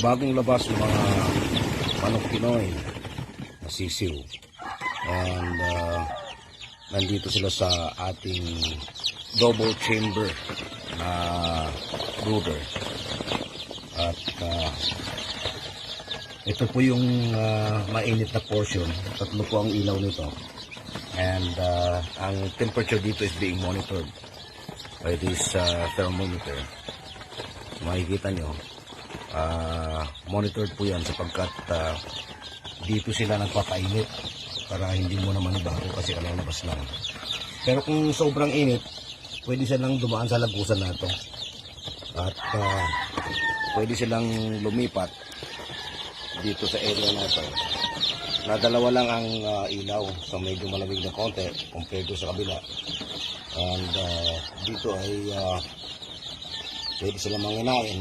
bagong labas ng mga manok Pinoy na sisiw. And nandito sila sa ating double chamber na brooder. At ito po yung mainit na portion. Tatlo po ang ilaw nito. And ang temperature dito is being monitored by this thermometer. Makikita nyo, monitored po yan sapagkat dito sila nagpapainit para hindi mo naman ibago kasi kalalabas lang. Pero kung sobrang init, pwede silang dumaan sa lagusan na ito. At pwede silang lumipat dito sa area na ito. Na dalawa lang ang ilaw, so medyo malamig na konti compared to sa kabila. And dito ay pwede silang manginain